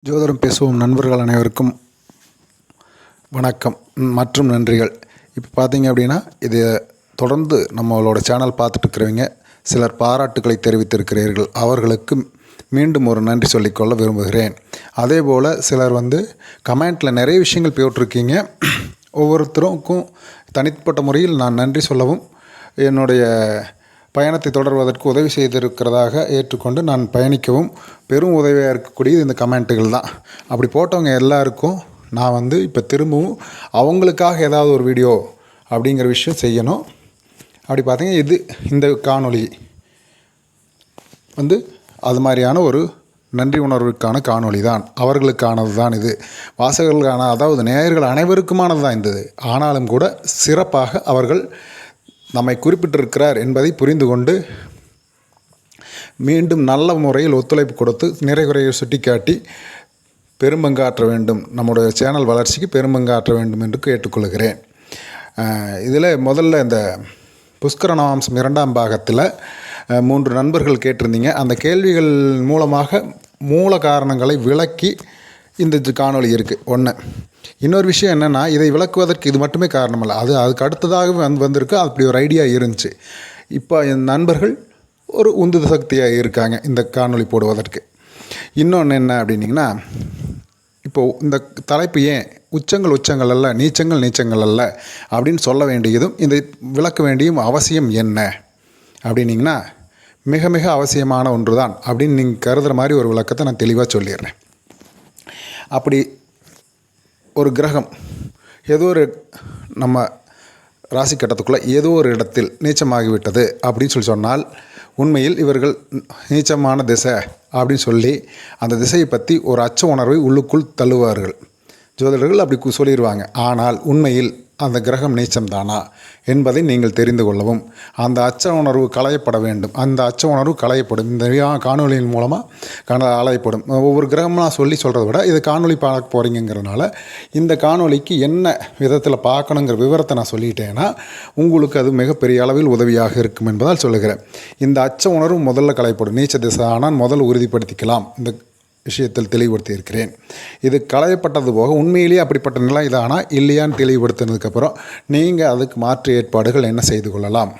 ஜோதிடம் பேசுவோம் நண்பர்கள் அனைவருக்கும் வணக்கம் மற்றும் நன்றிகள். இப்போ பார்த்தீங்க அப்படின்னா, இது தொடர்ந்து நம்மளோட சேனல் பார்த்துட்டு இருக்கிறவங்க சிலர் பாராட்டுக்களை தெரிவித்திருக்கிறீர்கள். அவர்களுக்கு மீண்டும் ஒரு நன்றி சொல்லிக்கொள்ள விரும்புகிறேன். அதே போல் சிலர் கமெண்ட்டில் நிறைய விஷயங்கள் போட்டிருக்கீங்க. ஒவ்வொருத்தருக்கும் தனிப்பட்ட முறையில் நான் நன்றி சொல்லவும், என்னுடைய பயணத்தை தொடர்வதற்கு உதவி செய்திருக்கிறதாக ஏற்றுக்கொண்டு நான் பயணிக்கவும் பெரும் உதவியாக இருக்கக்கூடியது இந்த கமெண்ட்டுகள் தான். அப்படி போட்டவங்க எல்லாருக்கும் நான் இப்போ திரும்பவும் அவங்களுக்காக ஏதாவது ஒரு வீடியோ அப்படிங்கிற விஷயம் செய்யணும். அப்படி பார்த்தீங்கன்னா இந்த காணொளி அது மாதிரியான ஒரு நன்றி உணர்வுக்கான காணொளி தான். அவர்களுக்கானது தான் இது. வாசகர்களுக்கான, அதாவது நேயர்கள் அனைவருக்குமானது தான் இருந்தது. ஆனாலும் கூட சிறப்பாக அவர்கள் நம்மை குறிப்பிட்டிருக்கிறார் என்பதை புரிந்து கொண்டு மீண்டும் நல்ல முறையில் ஒத்துழைப்பு கொடுத்து நிறைகுறையை சுட்டிக்காட்டி பெரும்பங்காற்ற வேண்டும், நம்முடைய சேனல் வளர்ச்சிக்கு பெரும்பங்காற்ற வேண்டும் என்று கேட்டுக்கொள்கிறேன். இதில் முதல்ல இந்த புஷ்கர நவாம்சம் 2ஆம் பாகத்தில் 3 நண்பர்கள் கேட்டிருந்தீங்க. அந்த கேள்விகள் மூலமாக மூல காரணங்களை விளக்கி இந்த காணொளி இருக்குது. ஒன்று. இன்னொரு விஷயம் என்னென்னா, இதை விளக்குவதற்கு இது மட்டுமே காரணமல்ல, அதுக்கு அடுத்ததாக வந்திருக்கு. அப்படி ஒரு ஐடியா இருந்துச்சு. இப்போ என் நண்பர்கள் ஒரு உந்து சக்தியாக இருக்காங்க இந்த காணொளி போடுவதற்கு. இன்னொன்று என்ன அப்படின்னிங்கன்னா, இப்போது இந்த தலைப்பு ஏன் உச்சங்கள் அல்ல, நீச்சங்கள் அல்ல அப்படின்னு சொல்ல வேண்டியதும், இதை விளக்க வேண்டியும் அவசியம் என்ன அப்படின்னிங்கன்னா, மிக மிக அவசியமான ஒன்று தான் அப்படின்னு நீங்கள் கருதுகிற மாதிரி ஒரு விளக்கத்தை நான் தெளிவாக சொல்லிடுறேன். அப்படி ஒரு கிரகம் ஏதோ ஒரு நம்ம ராசி கட்டத்துக்குள்ளே ஏதோ ஒரு இடத்தில் நீச்சமாகிவிட்டது அப்படின்னு சொன்னால், உண்மையில் இவர்கள் நீச்சமான திசை அப்படின்னு சொல்லி அந்த திசையை பற்றி ஒரு அச்ச உணர்வை உள்ளுக்குள் தள்ளுவார்கள். ஜோதிடர்கள் அப்படி சொல்லிடுவாங்க. ஆனால் உண்மையில் அந்த கிரகம் நீச்சம்தானா என்பதை நீங்கள் தெரிந்து கொள்ளவும் அந்த அச்ச உணர்வு களையப்பட வேண்டும். அந்த அச்ச உணர்வு களையப்படும். இந்த காணொலியின் மூலமாக அலையப்படும். ஒவ்வொரு கிரகமாக சொல்கிறத விட இது காணொலி பார்க்க போகிறீங்கிறதுனால இந்த காணொலிக்கு என்ன விதத்தில் பார்க்கணுங்கிற விவரத்தை நான் சொல்லிட்டேன்னா உங்களுக்கு அது மிகப்பெரிய அளவில் உதவியாக இருக்கும் என்பதால் சொல்லுகிறேன். இந்த அச்ச உணர்வு முதல்ல களையப்படும். நீச்ச திசை ஆனால் முதல் உறுதிப்படுத்திக்கலாம். இந்த விஷயத்தில் தெளிவுபடுத்தி இருக்கிறேன். இது களையப்பட்டது போக உண்மையிலேயே அப்படிப்பட்ட நிலை இதானா இல்லையான்னு தெளிவுபடுத்தினதுக்கப்புறம் நீங்கள் அதுக்கு மாற்று ஏற்பாடுகள் என்ன செய்து கொள்ளலாம்,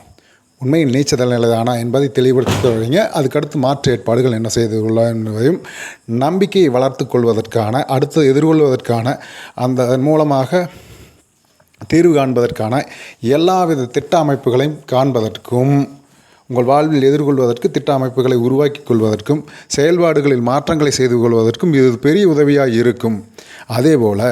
உண்மையில் நீச்சல் நிலைதானா என்பதை தெளிவுபடுத்திக்கொள்வீங்க. அதுக்கடுத்து மாற்று ஏற்பாடுகள் என்ன செய்து கொள்ளலாம் என்பதையும் நம்பிக்கையை வளர்த்து கொள்வதற்கான, அடுத்து எதிர்கொள்வதற்கான, அந்த மூலமாக தீர்வு காண்பதற்கான எல்லாவித திட்ட அமைப்புகளையும் காண்பதற்கும், உங்கள் வாழ்வில் எதிர்கொள்வதற்கு திட்ட அமைப்புகளை உருவாக்கி கொள்வதற்கும், செயல்பாடுகளில் மாற்றங்களை செய்து கொள்வதற்கும் இது பெரிய உதவியாக இருக்கும். அதேபோல்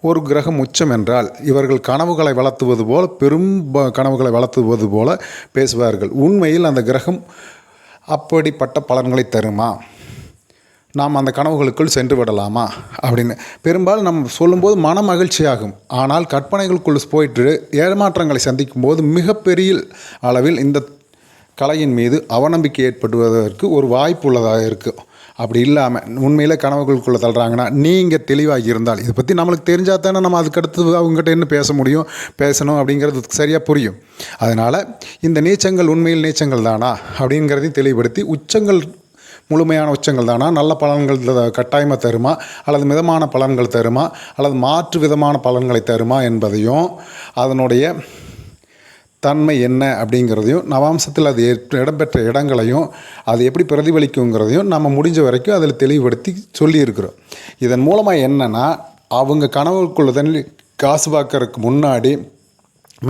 ஒரு கிரகம் உச்சம் என்றால் இவர்கள் கனவுகளை வளர்த்துவது போல, பெரும் கனவுகளை வளர்த்துவது போல பேசுவார்கள். உண்மையில் அந்த கிரகம் அப்படிப்பட்ட பலன்களை தருமா, நாம் அந்த கனவுகளுக்குள் சென்று விடலாமா அப்படின்னு பெரும்பாலும் நம்ம சொல்லும்போது மன மகிழ்ச்சியாகும். ஆனால் கற்பனைகளுக்குள் போயிட்டு ஏமாற்றங்களை சந்திக்கும் போது மிகப்பெரிய அளவில் இந்த கலையின் மீது அவநம்பிக்கை ஏற்படுவதற்கு ஒரு வாய்ப்பு உள்ளதாக இருக்குது. அப்படி இல்லாமல் உண்மையில் கனவுகளுக்குள்ளே தள்ளுறாங்கன்னா நீங்கள் தெளிவாக இருந்தால், இதை பற்றி நம்மளுக்கு தெரிஞ்சால் தானே நம்ம அதுக்கடுத்து அவங்ககிட்ட என்ன பேச முடியும், பேசணும் அப்படிங்கிறது சரியாக புரியும். அதனால் இந்த நீச்சங்கள் உண்மையில் நீச்சங்கள் தானா அப்படிங்கிறதையும் தெளிவுபடுத்தி, உச்சங்கள் முழுமையான உச்சங்கள் தானா, நல்ல பலன்கள் கட்டாயமாக தருமா, அல்லது மிதமான பலன்கள் தருமா, அல்லது மாற்று விதமான பலன்களை தருமா என்பதையும், அதனுடைய தன்மை என்ன அப்படிங்கிறதையும், நவாம்சத்தில் அது இடம்பெற்ற இடங்களையும், அது எப்படி பிரதிபலிக்குங்கிறதையும் நம்ம முடிஞ்ச வரைக்கும் அதில் தெளிவுபடுத்தி சொல்லியிருக்கிறோம். இதன் மூலமாக என்னென்னா, அவங்க கனவுக்குள்ள காசு பார்க்கறதுக்கு முன்னாடி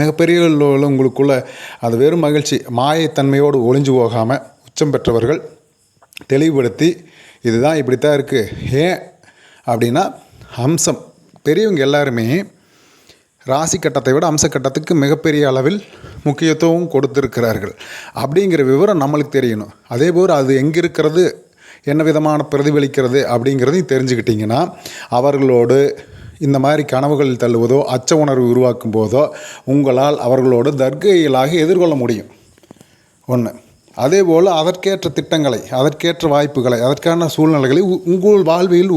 மிகப்பெரிய உங்களுக்குள்ள அது வெறும் மகிழ்ச்சி மாயத்தன்மையோடு ஒளிஞ்சு போகாமல் உச்சம் பெற்றவர்கள் தெளிவுபடுத்தி, இதுதான் இப்படித்தான் இருக்குது. ஏன் அப்படின்னா, அம்சம் பெரியவங்க எல்லாருமே ராசி கட்டத்தை விட அம்ச கட்டத்துக்கு மிகப்பெரிய அளவில் முக்கியத்துவம் கொடுத்துருக்கிறார்கள். அப்படிங்கிற விவரம் நம்மளுக்கு தெரியணும். அதேபோல் அது எங்கே இருக்கிறது, என்ன விதமான பிரதிபலிக்கிறது அப்படிங்கிறதையும் தெரிஞ்சுக்கிட்டிங்கன்னா, அவர்களோடு இந்த மாதிரி கனவுகளில் தள்ளுவதோ அச்ச உணர்வு உருவாக்கும் போதோ உங்களால் அவர்களோடு தற்கையிலாக எதிர்கொள்ள முடியும். ஒன்று. அதேபோல் அதற்கேற்ற திட்டங்களை, அதற்கேற்ற வாய்ப்புகளை, அதற்கான சூழ்நிலைகளை உங்கள் வாழ்வில்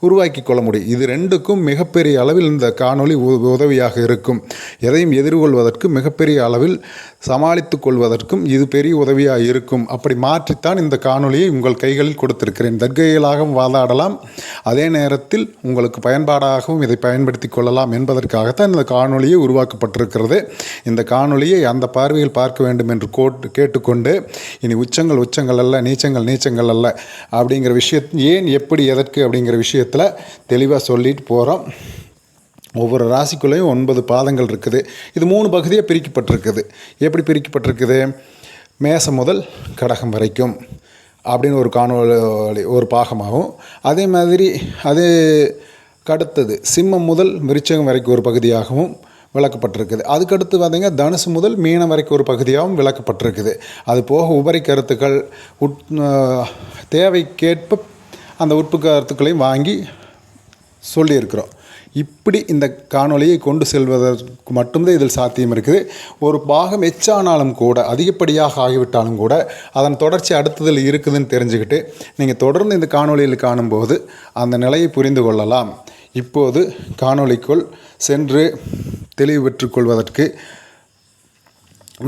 உருவாக்கி கொள்ள முடியும். இது ரெண்டுக்கும் மிகப்பெரிய அளவில் இந்த காணொளி உதவியாக இருக்கும். எதையும் எதிர்கொள்வதற்கு மிகப்பெரிய அளவில் சமாளித்து கொள்வதற்கும் இது பெரிய உதவியாக இருக்கும். அப்படி மாற்றித்தான் இந்த காணொளியை உங்கள் கைகளில் கொடுத்திருக்கிறேன். தற்கையிலாகவும் வாதாடலாம், அதே நேரத்தில் உங்களுக்கு பயன்பாடாகவும் இதை பயன்படுத்தி கொள்ளலாம் என்பதற்காகத்தான் இந்த காணொளியை உருவாக்கப்பட்டிருக்கிறது. இந்த காணொளியை அந்த பார்வையில் பார்க்க வேண்டும் என்று கேட்டுக்கொண்டு, இனி உச்சங்கள் அல்ல, நீச்சங்கள் அல்ல அப்படிங்கிற விஷயத்தை ஏன், எப்படி, எதற்கு அப்படிங்கிற விஷயத்தில் தெளிவாக சொல்லிட்டு போகிறோம். ஒவ்வொரு ராசிக்குள்ளேயும் 9 பாதங்கள் இருக்குது. இது 3 பகுதியாக பிரிக்கப்பட்டிருக்குது. எப்படி பிரிக்கப்பட்டிருக்குது? மேசம் முதல் கடகம் வரைக்கும் அப்படின்னு ஒரு காணொளி ஒரு பாகமாகவும், அதே மாதிரி அது அடுத்தது சிம்மம் முதல் விருச்சிகம் வரைக்கும் ஒரு பகுதியாகவும் விளக்கப்பட்டிருக்குது. அதுக்கடுத்து பார்த்திங்க தனுசு முதல் மீனம் வரைக்கும் ஒரு பகுதியாகவும் விளக்கப்பட்டிருக்குது. அது போக உபரி கருத்துக்கள் தேவைக்கேற்ப அந்த உட்பு கருத்துக்களையும் வாங்கி சொல்லியிருக்கிறோம். இப்படி இந்த காணொளியை கொண்டு செல்வதற்கு மட்டும்தான் இதில் சாத்தியம் இருக்குது. ஒரு பாகம் எச்சானாலும் கூட, அதிகப்படியாக ஆகிவிட்டாலும் கூட, அதன் தொடர்ச்சி அடுத்ததில் இருக்குதுன்னு தெரிஞ்சுக்கிட்டு நீங்கள் தொடர்ந்து இந்த காணொளியில் காணும்போது அந்த நிலையை புரிந்து கொள்ளலாம். இப்போது காணொளிக்குள் சென்று தெளிவு பெற்றுக்கொள்வதற்கு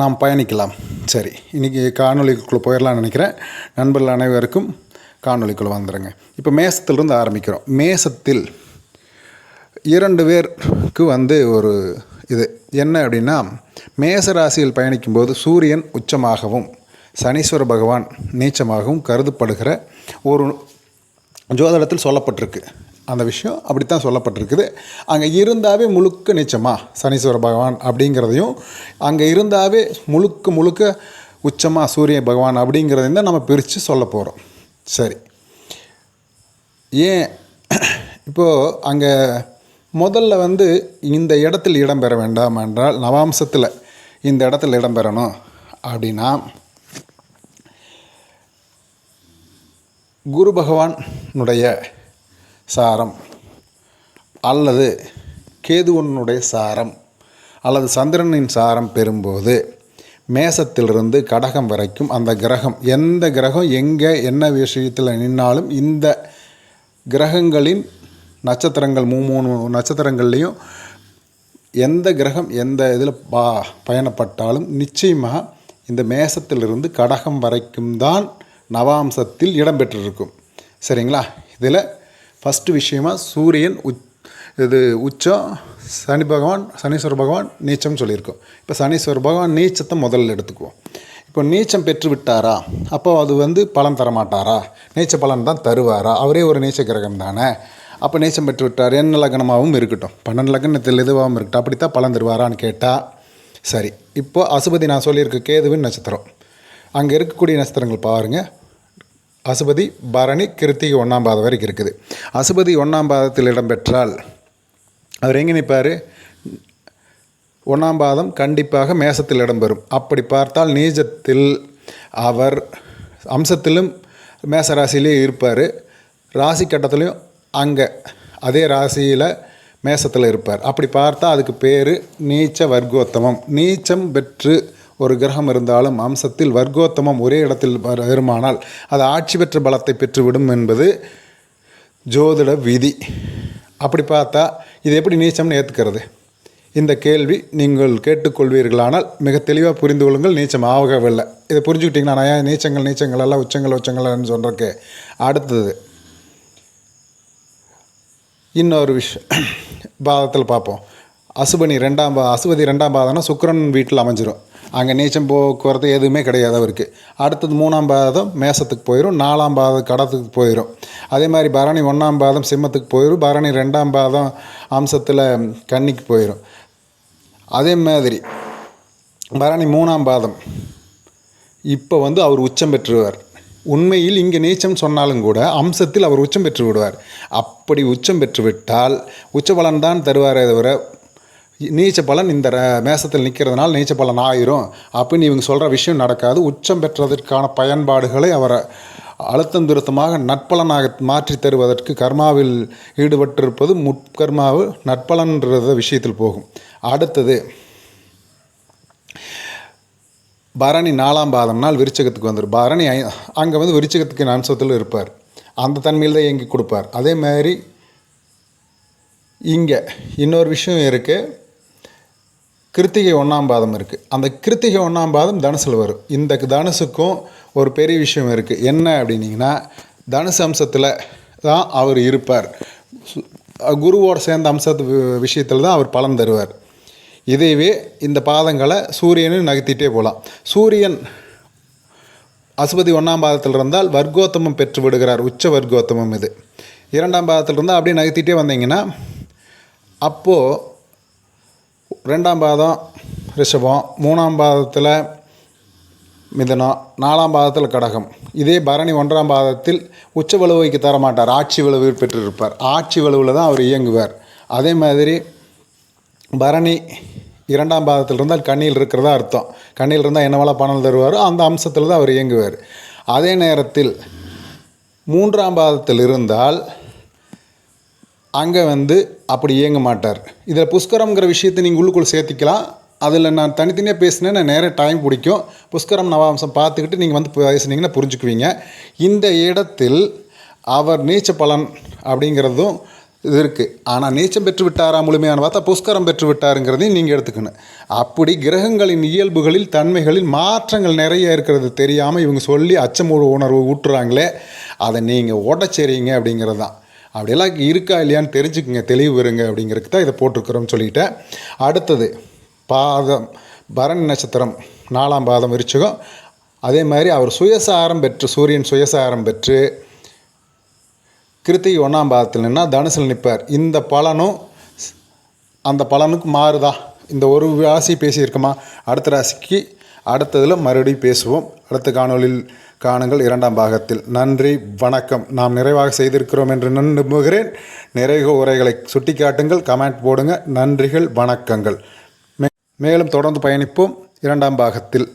நாம் பயணிக்கலாம். சரி, இன்றைக்கி காணொளிக்குள்ளே போயிடலாம்னு நினைக்கிறேன். நண்பர்கள் அனைவருக்கும் காணொளிக்குள்ளே வந்துடுங்க. இப்போ மேசத்திலிருந்து ஆரம்பிக்கிறோம். மேசத்தில் 2 பேருக்கு ஒரு இது என்ன அப்படின்னா, மேச ராசியில் பயணிக்கும்போது சூரியன் உச்சமாகவும் சனீஸ்வர பகவான் நீச்சமாகவும் கருதப்படுகிற ஒரு ஜோதிடத்தில் சொல்லப்பட்டிருக்கு. அந்த விஷயம் அப்படித்தான் சொல்லப்பட்டிருக்குது. அங்கே இருந்தாவே முழுக்க நீச்சமாக சனீஸ்வர பகவான் அப்படிங்கிறதையும், அங்கே இருந்தாவே முழுக்க உச்சமாக சூரிய பகவான் அப்படிங்கிறதையும் தான் நம்ம பிரித்து சொல்ல போகிறோம். சரி, ஏன் இப்போது அங்கே முதல்ல இந்த இடத்தில் இடம்பெற வேண்டாம் என்றால், நவாம்சத்தில் இந்த இடத்துல இடம்பெறணும் அப்படின்னா குரு பகவானுடைய சாரம் அல்லது கேதுவனுடைய சாரம் அல்லது சந்திரனின் சாரம் பெறும்போது மேசத்திலிருந்து கடகம் வரைக்கும் அந்த கிரகம், எந்த கிரகம் எங்கே என்ன விஷயத்தில் நின்னாலும், இந்த கிரகங்களின் நட்சத்திரங்கள் 3 நட்சத்திரங்கள்லேயும் எந்த கிரகம் எந்த இதில் பயணப்பட்டாலும் நிச்சயமாக இந்த மேசத்திலிருந்து கடகம் வரைக்கும் தான் நவாம்சத்தில் இடம்பெற்றிருக்கும். சரிங்களா? இதில் ஃபஸ்ட்டு விஷயமாக சூரியன் உச்சம், சனீஸ்வர பகவான் நீச்சம் சொல்லியிருக்கோம். இப்போ சனீஸ்வர பகவான் நீச்சத்தை முதல்ல எடுத்துக்குவோம். இப்போ நீச்சம் பெற்று விட்டாரா, அப்போ அது பலன் தரமாட்டாரா? நீச்ச பலன் தான் தருவாரா? அவரே ஒரு நீச்ச கிரகம் தானே. அப்போ நீச்சம் பெற்று விட்டார், என்ன லக்னமாகவும் இருக்கட்டும், 12 லக்னத்தில் எதுவாகவும் இருக்கட்டும், அப்படித்தான் பலன் தருவாரான்னு கேட்டால் சரி. இப்போது அசுபதி நான் சொல்லியிருக்க கேதுவின் நட்சத்திரம், அங்கே இருக்கக்கூடிய நட்சத்திரங்கள் பாருங்கள். அசுபதி, பரணி, கிருத்திகை 1ஆம் பாதம் வரைக்கும் இருக்குது. அசுபதி 1ஆம் பாதத்தில் இடம்பெற்றால் அவர் எங்கே நிற்பார்? 1ஆம் பாதம் கண்டிப்பாக மேசத்தில் இடம்பெறும். அப்படி பார்த்தால் நீச்சத்தில் அவர் அம்சத்திலும் மேசராசியிலே இருப்பார், ராசி கட்டத்திலையும் அங்கே அதே ராசியில் மேசத்தில் இருப்பார். அப்படி பார்த்தா அதுக்கு பேர் நீச்ச வர்க்கோத்தமம். நீச்சம் பெற்று ஒரு கிரகம் இருந்தாலும் அம்சத்தில் வர்க்கோத்தமம் ஒரே இடத்தில் வருமானால் அது ஆட்சி பெற்ற பலத்தை பெற்றுவிடும் என்பது ஜோதிட விதி. அப்படி பார்த்தா இது எப்படி நீச்சம்னு ஏற்றுக்கிறது? இந்த கேள்வி நீங்கள் கேட்டுக்கொள்வீர்களானால் மிக தெளிவாக புரிந்து கொள்ளுங்கள். நீச்சம் ஆகவில்லை, இதை புரிஞ்சுக்கிட்டிங்கன்னா நான் ஏன் நீச்சங்கள் எல்லாம் உச்சங்கள்னு சொல்கிறக்கு. அடுத்தது இன்னொரு விஷயம் பாதத்தில் பார்ப்போம். அசுபதி 2ஆம் பாதம்னா சுக்கிரன் வீட்டில் அமைஞ்சிரும். அங்கே நீச்சம் போக்குவரத்து எதுவுமே கிடையாது அவருக்கு. அடுத்தது 3ஆம் பாதம் மேசத்துக்கு போயிடும், 4ஆம் பாதம் கடத்துக்கு போயிடும். அதே மாதிரி பரணி 1ஆம் பாதம் சிம்மத்துக்கு போயிடும், பரணி 2ஆம் பாதம் அம்சத்தில் கன்னிக்கு போயிடும். அதே மாதிரி பரணி 3ஆம் பாதம் இப்போ அவர் உச்சம் பெற்றுவார். உண்மையில் இங்கே நீச்சம் சொன்னாலும் கூட அம்சத்தில் அவர் உச்சம் பெற்று விடுவார். அப்படி உச்சம் பெற்று விட்டால் உச்ச பலன் தான் தருவாரே தவிர நீச்ச பலன் இந்த மேசத்தில் நிற்கிறதுனால நீச்ச பலன் ஆயிரும் அப்படின்னு இவங்க சொல்கிற விஷயம் நடக்காது. உச்சம் பெற்றதற்கான பயன்பாடுகளை அவரை அழுத்தம் திருத்தமாக நற்பலனாக மாற்றி தருவதற்கு கர்மாவில் ஈடுபட்டிருப்பது முற்கர்மாவு நற்பலன்ற விஷயத்தில் போகும். அடுத்தது பரணி 4ஆம் பாதம் நாள் விருச்சகத்துக்கு வந்துடும். பரணி அங்கே வந்து விருச்சகத்துக்கு அம்சத்தில் இருப்பார். அந்த தன்மையில் தான் இயங்கி கொடுப்பார். அதே மாதிரி இங்கே இன்னொரு விஷயம் இருக்குது. கிருத்திகை 1ஆம் பாதம் இருக்குது. அந்த கிருத்திகை 1ஆம் பாதம் தனுசில் வரும். இந்த தனுசுக்கும் ஒரு பெரிய விஷயம் இருக்குது. என்ன அப்படின்னிங்கன்னா, தனுசு அம்சத்தில் தான் அவர் இருப்பார். குருவோடு சேர்ந்த அம்சத்து விஷயத்தில் தான் அவர் பலன் தருவார். இதைவே இந்த பாதங்களை சூரியனும் நகர்த்திட்டே போகலாம். சூரியன் அசுபதி 1ஆம் பாதத்தில் இருந்தால் வர்க்கோத்தமம் பெற்று விடுகிறார். உச்ச வர்க்கோத்தமம் இது. 2ஆம் பாதத்தில் இருந்தால் அப்படியே நகர்த்திட்டே வந்தீங்கன்னா, அப்போது 2ஆம் பாதம் ரிஷபம், 3ஆம் பாதத்தில் மிதனம், 4ஆம் பாதத்தில் கடகம். இதே பரணி 1ஆம் பாதத்தில் உச்ச வலுவைக்கு தரமாட்டார். ஆட்சி வலுவை பெற்றிருப்பார். ஆட்சி வலுவில் தான் அவர் இயங்குவார். அதே மாதிரி பரணி 2ஆம் பாதத்தில் இருந்தால் கண்ணியில் இருக்கிறதா அர்த்தம். கண்ணியில் இருந்தால் என்னவெல்லாம் பணம் தருவாரோ அந்த அம்சத்தில் தான் அவர் இயங்குவார். அதே நேரத்தில் 3ஆம் பாதத்தில் இருந்தால் அங்கே வந்து அப்படி இயங்க மாட்டார். இதில் புஷ்கரம்ங்கிற விஷயத்தை நீங்கள் உள்ளுக்குள் சேர்த்திக்கலாம். அதில் நான் தனித்தனியாக பேசினேன்னா நேராக டைம் பிடிக்கும். புஷ்கரம் நவாம்சம் பார்த்துக்கிட்டு நீங்கள் வந்து பேசுனீங்கன்னா புரிஞ்சுக்குவீங்க. இந்த இடத்தில் அவர் நீச்ச பலன் அப்படிங்கிறதும் இது இருக்குது. ஆனால் நீச்சம் பெற்று விட்டாரா முழுமையான பார்த்தா புஷ்கரம் பெற்று விட்டாருங்கிறதையும் நீங்கள் எடுத்துக்கணும். அப்படி கிரகங்களின் இயல்புகளில் தன்மைகளில் மாற்றங்கள் நிறைய இருக்கிறது தெரியாமல் இவங்க சொல்லி அச்சம் உணர்வு ஊட்டுறாங்களே, அதை நீங்கள் உடச்சேரிங்க அப்படிங்கிறது தான். அப்படியெல்லாம் இருக்கா இல்லையான்னு தெரிஞ்சுக்குங்க, தெளிவு வருங்க அப்படிங்கிறதுக்கு தான் இதை போட்டிருக்கிறோம்னு சொல்லிட்டேன். அடுத்தது பாதம் பரணி நட்சத்திரம் 4ஆம் பாதம் விருச்சிகம். அதே மாதிரி அவர் சுயசாரம் பெற்று, சூரியன் சுயசாரம் பெற்று கிருத்திகை 1ஆம் பாதத்தில் நின்னால் தனுசில் நிற்பார். இந்த பலனும் அந்த பலனுக்கு மாறுதா? இந்த ஒரு ராசி பேசியிருக்கோமா? அடுத்த ராசிக்கு அடுத்ததில் மறுபடியும் பேசுவோம். அடுத்த காணொலியில் காணுங்கள் 2ஆம் பாகத்தில். நன்றி, வணக்கம். நாம் நிறைவாக செய்திருக்கிறோம் என்று நம்புகிறேன். நிறைய உரைகளை சுட்டிக்காட்டுங்கள், கமெண்ட் போடுங்க. நன்றிகள், வணக்கங்கள். மேலும் தொடர்ந்து பயணிப்போம். 2ஆம் பாகத்தில்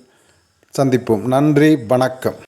சந்திப்போம். நன்றி, வணக்கம்.